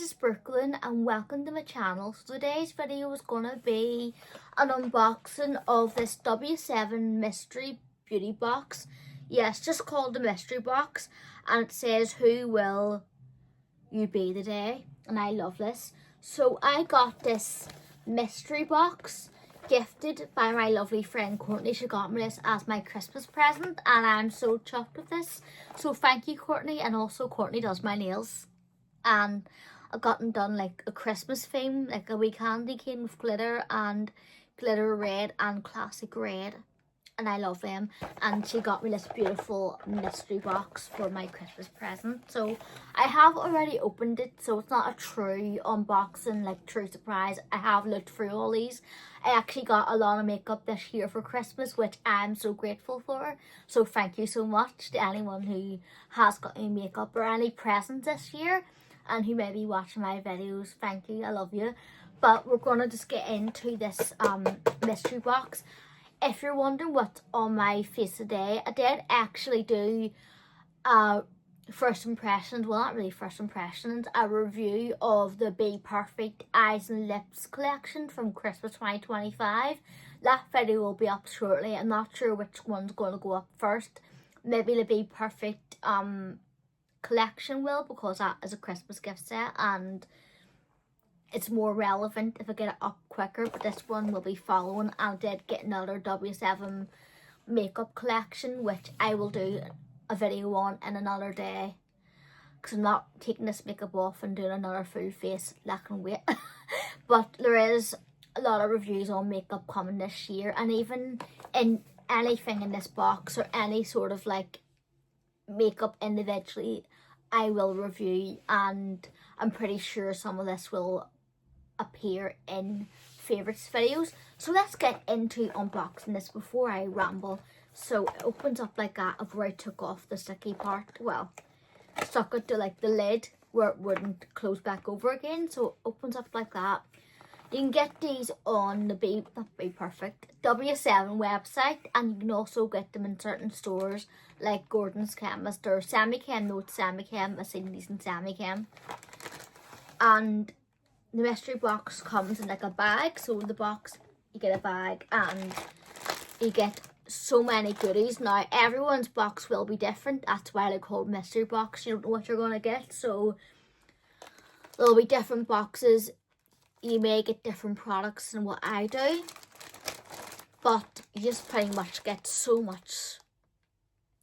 guys, it's Brooklyn and welcome to my channel. So today's video is going to be an unboxing of this W7 mystery beauty box. Yes, just called the mystery box, and it says who will you be today, and I love this. So I got this mystery box gifted by my lovely friend Courtney. She got me this as my Christmas present and I'm so chuffed with this. So thank you, Courtney. And also Courtney does my nails, and I got them done like a Christmas theme, like a wee candy cane with glitter and glitter red and classic red, and I love them. And she got me this beautiful mystery box for my Christmas present. So I have already opened it, so it's not a true unboxing, like true surprise. I have looked through all these. I actually got a lot of makeup this year for Christmas, which I'm so grateful for. So thank you so much to anyone who has got any makeup or any presents this year and who may be watching my videos. Thank you, I love you. But we're gonna just get into this mystery box. If you're wondering what's on my face today, I did actually do first impressions, well not really first impressions, a review of the BPerfect Eyes and Lips collection from Christmas 2025. That video will be up shortly. I'm not sure which one's going to go up first. Maybe the BPerfect collection will, because that is a Christmas gift set and it's more relevant if I get it up quicker, but this one will be following. I did get another W7 makeup collection, which I will do a video on in another day, because I'm not taking this makeup off and doing another full face. That can wait. But there is a lot of reviews on makeup coming this year, and even in anything in this box or any sort of like makeup individually, I will review, and I'm pretty sure some of this will appear in favorites videos. So let's get into unboxing this before I ramble. So it opens up like that. I've already took off the sticky part, well, stuck it to like the lid where it wouldn't close back over again. So it opens up like that. You can get these on the BPerfect W7 website, and you can also get them in certain stores like Gordon's Chemist or Samichem. No, it's Samichem. I've seen these in Samichem. And the mystery box comes in like a bag. So in the box you get a bag and you get so many goodies. Now everyone's box will be different. That's why they're called mystery box. You don't know what you're going to get. So there'll be different boxes. You may get different products than what I do, but you just pretty much get so much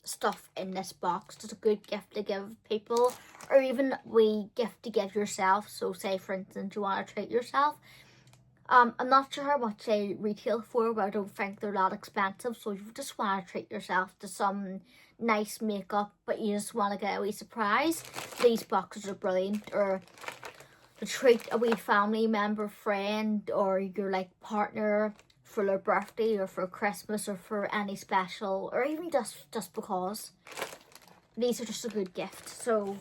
stuff in this box. It's a good gift to give people, or even we gift to give yourself. So say for instance you want to treat yourself. I'm not sure how much they retail for, but I don't think they're that expensive. So if you just want to treat yourself to some nice makeup, but you just want to get a wee surprise, these boxes are brilliant. Or to treat a wee family member, friend, or your like partner for their birthday or for Christmas or for any special, or even just because. These are just a good gift. So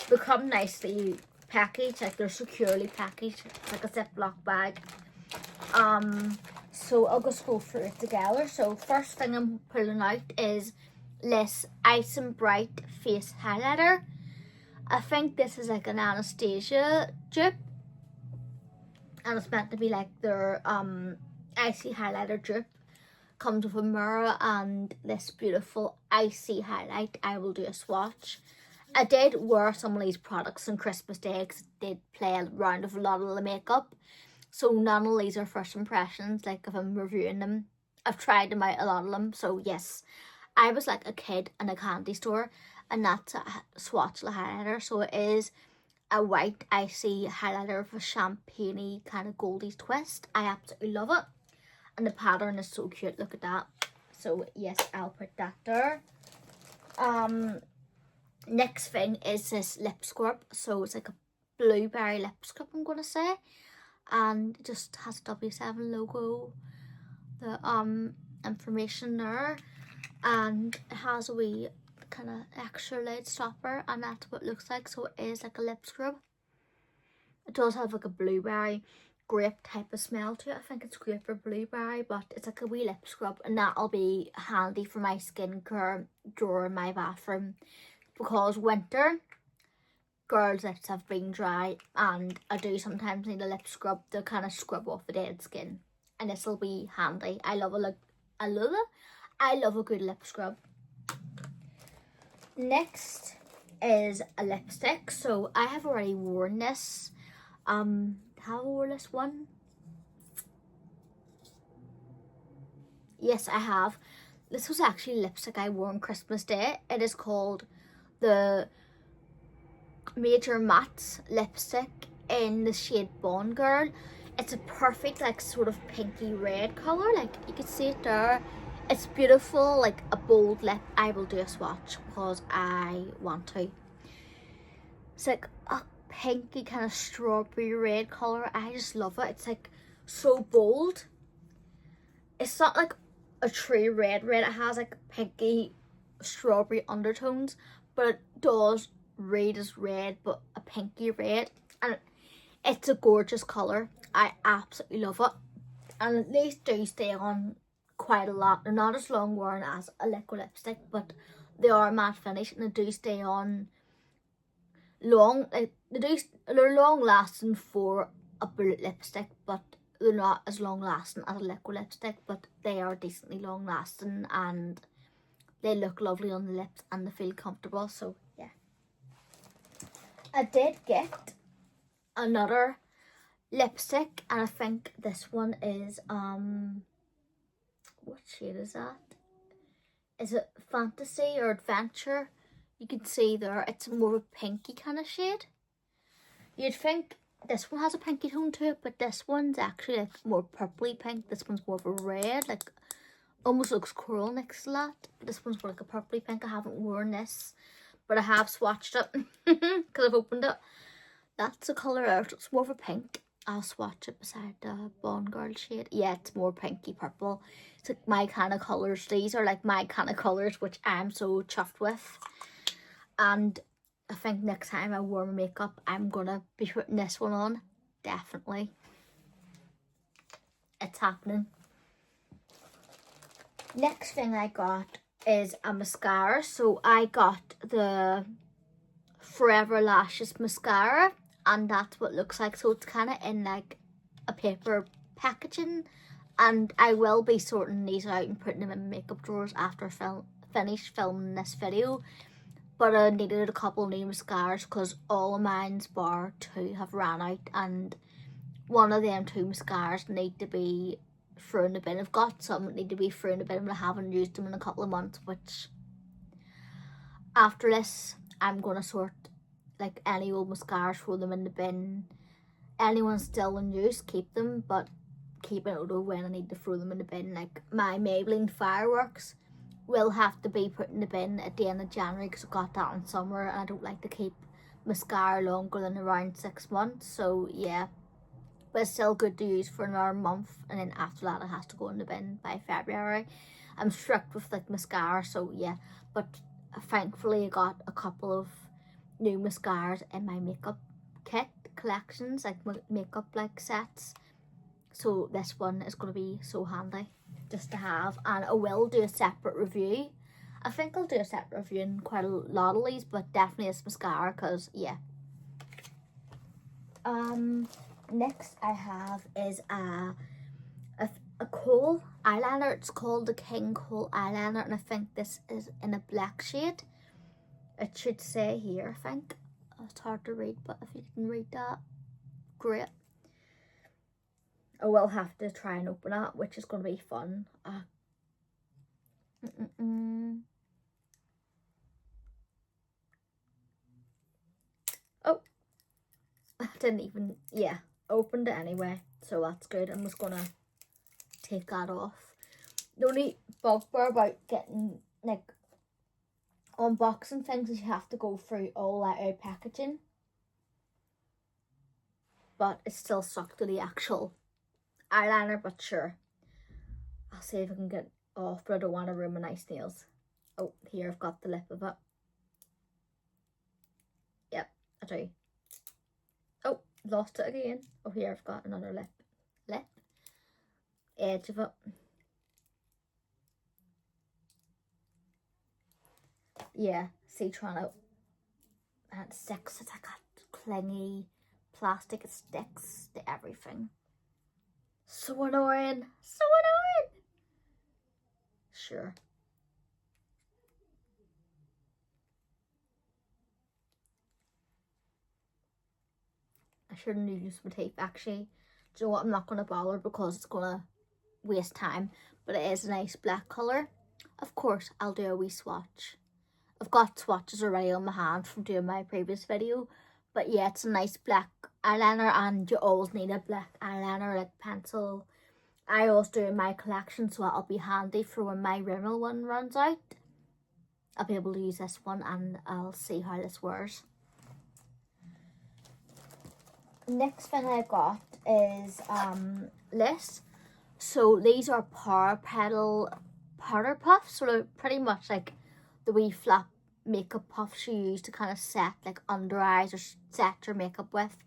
they come nicely packaged, like they're securely packaged, like a Ziploc bag. So I'll just go through it together. So first thing I'm pulling out is this Ice and Bright face highlighter. I think this is like an Anastasia dupe, and it's meant to be like their icy highlighter dupe. Comes with a mirror and this beautiful icy highlight. I will do a swatch. I did wear some of these products on Christmas Day because I did play around with a lot of the makeup. So none of these are first impressions. Like if I'm reviewing them, I've tried them out, a lot of them. So yes, I was like a kid in a candy store, and that's a swatch highlighter. So it is a white icy highlighter with a champagne kind of goldy twist. I absolutely love it, and the pattern is so cute. Look at that. So yes, I'll put that there. Next thing is this lip scrub. So it's like a blueberry lip scrub, I'm gonna say, and it just has a W7 logo, the information there, and it has a wee kind of extra lid stopper, and that's what it looks like. So it is like a lip scrub. It does have like a blueberry grape type of smell to it. I think it's grape or blueberry, but it's like a wee lip scrub, and that'll be handy for my skincare drawer in my bathroom, because winter girls' lips have been dry, and I do sometimes need a lip scrub to kind of scrub off the dead skin, and this will be handy. I love a good lip scrub. Next is a lipstick. So I have already worn this. Have I worn this one? Yes, I have. This was actually lipstick I wore on Christmas Day. It is called the Major Matte lipstick in the shade Bond Girl. It's a perfect like sort of pinky red colour, like you can see it there. It's beautiful, like a bold lip. I will do a swatch because I want to. It's like a pinky kind of strawberry red colour. I just love it. It's like so bold. It's not like a true red. It has like pinky strawberry undertones, but it does read as red, but a pinky red, and it's a gorgeous colour. I absolutely love it, and these do stay on quite a lot. They're not as long wearing as a liquid lipstick, but they are matte finish and they do stay on long. Like they're long lasting for a bullet lipstick, but they're not as long lasting as a liquid lipstick, but they are decently long lasting and they look lovely on the lips and they feel comfortable. So yeah, I did get another lipstick, and I think this one is what shade is that? Is it Fantasy or Adventure? You can see there it's more of a pinky kind of shade. You'd think this one has a pinky tone to it, but this one's actually like more purpley pink. This one's more of a red, like almost looks coral next to that. But this one's more like a purpley pink. I haven't worn this, but I have swatched it because I've opened it. That's the colour out. It's more of a pink. I'll swatch it beside the Bond Girl shade. Yeah, it's more pinky purple. It's like my kind of colours. These are like my kind of colours, which I'm so chuffed with. And I think next time I wear my makeup, I'm gonna be putting this one on. Definitely. It's happening. Next thing I got is a mascara. So I got the Forever Lashes mascara, and that's what it looks like. So it's kind of in like a paper packaging, and I will be sorting these out and putting them in makeup drawers after I finish filming this video. But I needed a couple of new mascaras because all of mine's bar 2 have ran out, and one of them 2 mascaras need to be thrown in the bin. I've got some that need to be thrown in the bin, but I haven't used them in a couple of months, which after this I'm gonna sort like any old mascaras, throw them in the bin. Anyone still in use, keep them, but keep a note of when I need to throw them in the bin. Like my Maybelline Fireworks will have to be put in the bin at the end of January because I got that in summer, and I don't like to keep mascara longer than around 6 months. So yeah, but it's still good to use for another month, and then after that it has to go in the bin by February. I'm strict with like mascara, so yeah, but thankfully I got a couple of new mascaras in my makeup kit collections, like makeup like sets, so this one is going to be so handy just to have. And I will do a separate review. I think I'll do a separate review in quite a lot of these, but definitely this mascara because yeah. Next I have is a kohl eyeliner. It's called the King Kohl eyeliner, and I think this is in a black shade. It should say here, I think. It's hard to read, but if you can read that, great. I will have to try and open it, which is going to be fun. Oh, I didn't even, yeah, opened it anyway, so that's good. I'm just going to take that off. The only bugbear about getting, like, unboxing things is you have to go through all that out packaging, but it's still stuck to the actual eyeliner. But sure, I'll see if I can get it off, but I don't want to ruin my nice nails. Oh, here I've got the lip of it. Yep, I do. Oh, lost it again. Oh, here I've got another lip edge of it. Yeah, see, And it sticks. It's like a clingy plastic. It sticks to everything. So annoying. So annoying. Sure. I shouldn't use my tape actually. Do you know what? I'm not going to bother because it's going to waste time. But it is a nice black colour. Of course, I'll do a wee swatch. I've got swatches already on my hand from doing my previous video. But yeah, it's a nice black eyeliner, and you always need a black eyeliner, like pencil. I always do in my collection, so it'll be handy for when my Rimmel one runs out. I'll be able to use this one and I'll see how this wears. Next thing I got is this. So these are Power Petal powder puffs. So they're pretty much like the wee flat makeup puffs you use to kind of set like under eyes or set your makeup with.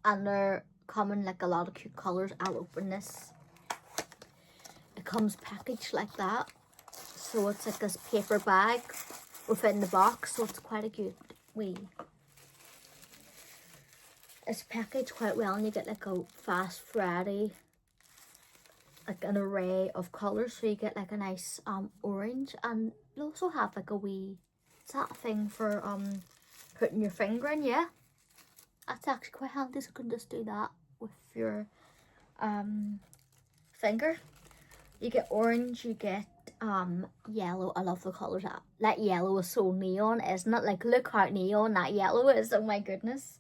And they're coming like a lot of cute colours. I'll open this. It comes packaged like that. So it's like this paper bag within the box. So it's quite a good wee. It's packaged quite well, and you get like a fast variety, like an array of colours. So you get like a nice orange, and you also have like a wee, is that a thing for putting your finger in? Yeah, that's actually quite handy. So you can just do that with your finger. You get orange, you get yellow. I love the colours. That yellow is so neon, isn't it? Like, look how neon that yellow is. Oh my goodness.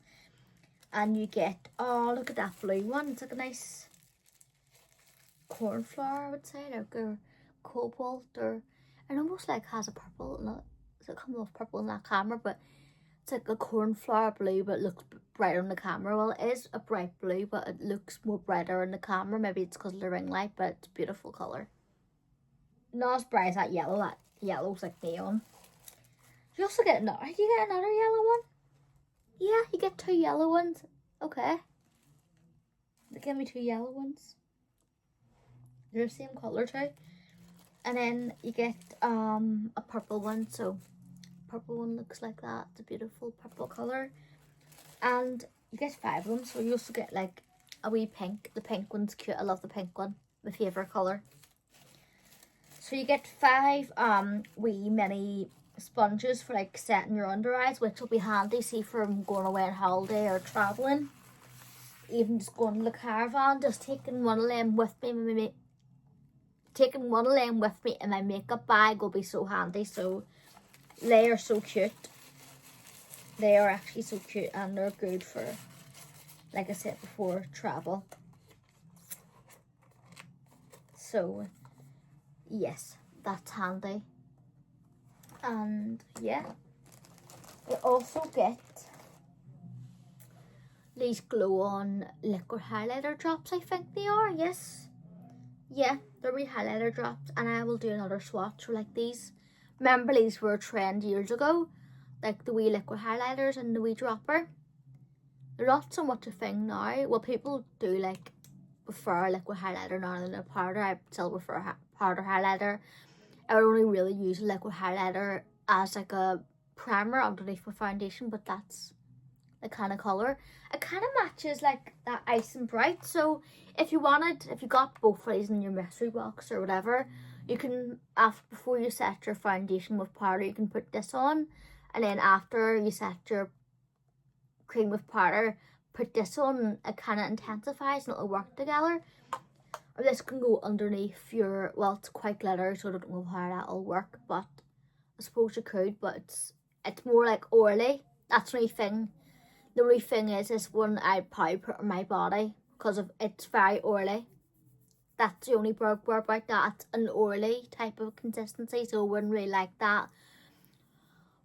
And you get, oh, look at that blue one. It's like a nice cornflower, I would say, like a cobalt, or it almost like has a purple in it. Does it come off purple in that camera? But it's like a cornflower blue, but it looks brighter on the camera. Well, it is a bright blue, but it looks more brighter in the camera. Maybe it's because of the ring light, but it's a beautiful colour. Not as bright as that yellow. That yellow's like neon. You also get another. You get another yellow one. Yeah, you get 2 yellow ones. Okay. They give me 2 yellow ones. They're the same colour too. And then you get a purple one. So purple one looks like that. It's a beautiful purple colour. And you get 5 of them. So you also get like a wee pink. The pink one's cute. I love the pink one. My favourite colour. So you get 5 wee mini sponges for like setting your under eyes, which will be handy, see, for going away on holiday or travelling, even just going to the caravan. Just taking one of them with me, in my makeup bag will be so handy. So they are so cute. They are actually so cute, and they're good for, like I said before, travel. So yes, that's handy. And yeah, you also get these glow-on liquid highlighter drops, I think they are. Yes, yeah, they're wee highlighter drops, and I will do another swatch for like these. Remember, these were a trend years ago, like the wee liquid highlighters and the wee dropper. They're not so much a thing now. Well, people do like prefer liquid highlighter now than a powder. I still prefer powder highlighter. I would only really use a liquid highlighter as like a primer underneath my foundation, but that's the kind of colour. It kind of matches like that Ice and Bright. So if you got both of these in your mystery box or whatever, you can, before you set your foundation with powder, you can put this on, and then after you set your cream with powder, put this on. It kind of intensifies and it'll work together. Or this can go underneath your, well, it's quite glittery, so I don't know how that'll work, but I suppose you could. But it's more like oily. That's the only thing. The only thing is, this one I'd probably put on my body because of it's very oily. That's the only word about that. It's an oily type of consistency, so I wouldn't really like that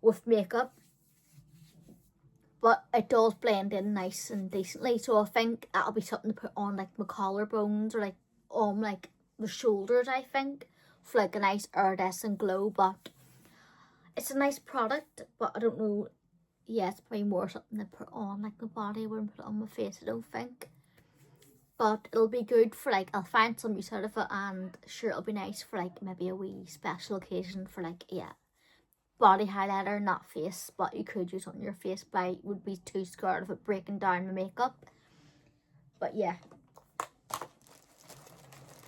with makeup. But it does blend in nice and decently, so I think that'll be something to put on like my collarbones or like on like the shoulders, I think, for like a nice iridescent glow. But it's a nice product, but I don't know. Yeah, it's probably more something to put on like my body. I wouldn't put it on my face, I don't think. But it'll be good for like, I'll find some use out of it, and sure, it'll be nice for like maybe a wee special occasion for like, yeah, body highlighter, not face, but you could use on your face, but I would be too scared of it breaking down my makeup. But yeah.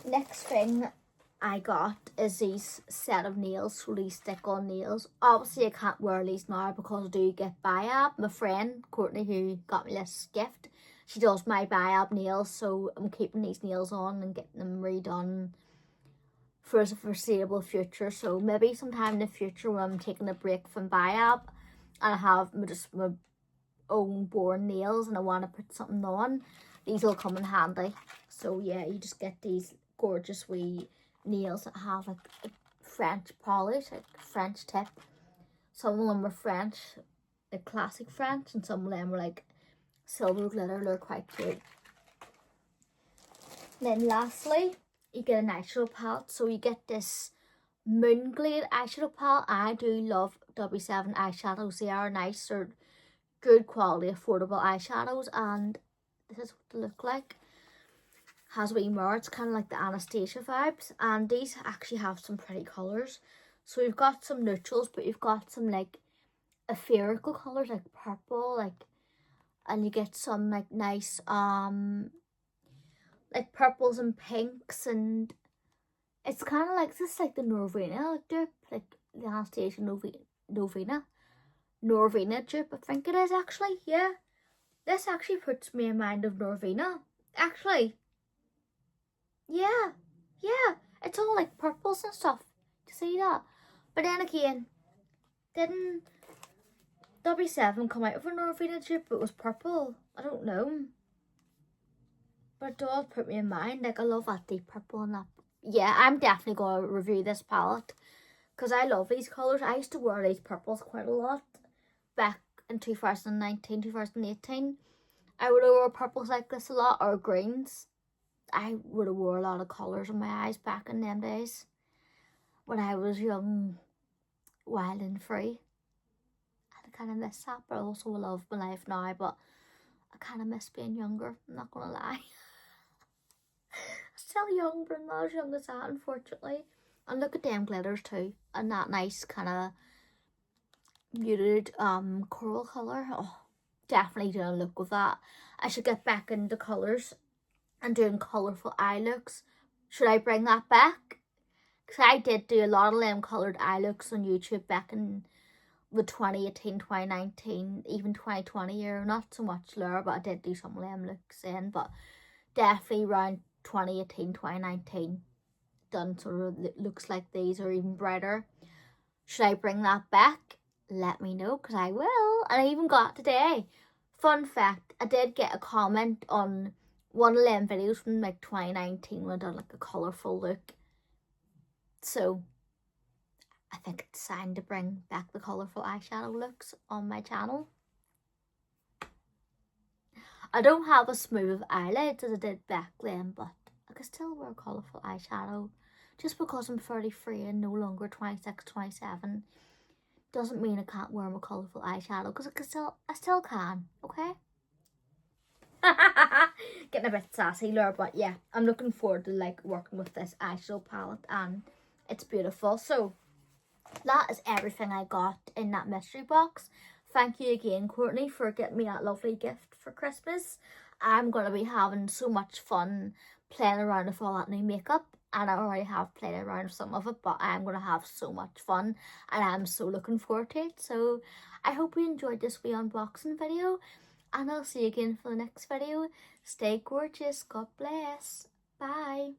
Next thing I got is these set of nails, so these stick-on nails. Obviously I can't wear these now because I do get biab. My friend Courtney, who got me this gift, she does my biab nails, so I'm keeping these nails on and getting them redone for the foreseeable future. So maybe sometime in the future when I'm taking a break from biab and I have just my own born nails and I want to put something on, these will come in handy. So yeah, you just get these gorgeous wee nails that have like a French polish, like French tip. Some of them are French, like classic French, and some of them are like silver glitter. They're quite cute. Then lastly, you get an eyeshadow palette. So you get this Moonglade eyeshadow palette. I do love W7 eyeshadows. They are nice, they're good quality, affordable eyeshadows, and this is what they look like. Has a wee mirror, it's kind of like the Anastasia vibes, and these actually have some pretty colours. So you've got some neutrals, but you've got some like ethereal colours like purple, like, and you get some like nice like purples and pinks, and it's kind of like this, like the Norvina dupe, like the Anastasia Norvina dupe, I think it is actually. Yeah, this actually puts me in mind of Norvina actually. Yeah, it's all like purples and stuff. Do you see that? But then again, didn't W7 come out of a Norvina dupe but it was purple? I don't know. But it does put me in mind. Like, I love that deep purple and that. Yeah, I'm definitely going to review this palette because I love these colours. I used to wear these purples quite a lot back in 2019, 2018. I would have wore purples like this a lot, or greens. I would have wore a lot of colours in my eyes back in them days when I was young, wild and free. I kind of miss that, but I also love my life now, but I kind of miss being younger, I'm not going to lie. Still young, but I'm not as young as that, unfortunately. And look at them glitters too, and that nice kind of muted coral colour. Oh, definitely doing a look with that. I should get back into colours and doing colourful eye looks. Should I bring that back? Because I did do a lot of them coloured eye looks on YouTube back in the 2018, 2019, even 2020 year. Not so much there, but I did do some of them looks then. But definitely around 2018, 2019, done sort of looks like these, or even brighter. Should I bring that back? Let me know, because I will. And I even got today. Fun fact, I did get a comment on one of them videos from like 2019 when I done like a colourful look. So I think it's time to bring back the colourful eyeshadow looks on my channel. I don't have as smooth eyelids as I did back then, but I can still wear colourful eyeshadow. Just because I'm 33 and no longer 26, 27 doesn't mean I can't wear my colourful eyeshadow, because I still can, okay? Getting a bit sassy there, but yeah, I'm looking forward to like working with this eyeshadow palette, and it's beautiful. So that is everything I got in that mystery box. Thank you again, Courtney, for getting me that lovely gift for Christmas. I'm going to be having so much fun playing around with all that new makeup, and I already have played around with some of it, but I'm going to have so much fun, and I'm so looking forward to it. So I hope you enjoyed this wee unboxing video, and I'll see you again for the next video. Stay gorgeous. God bless. Bye.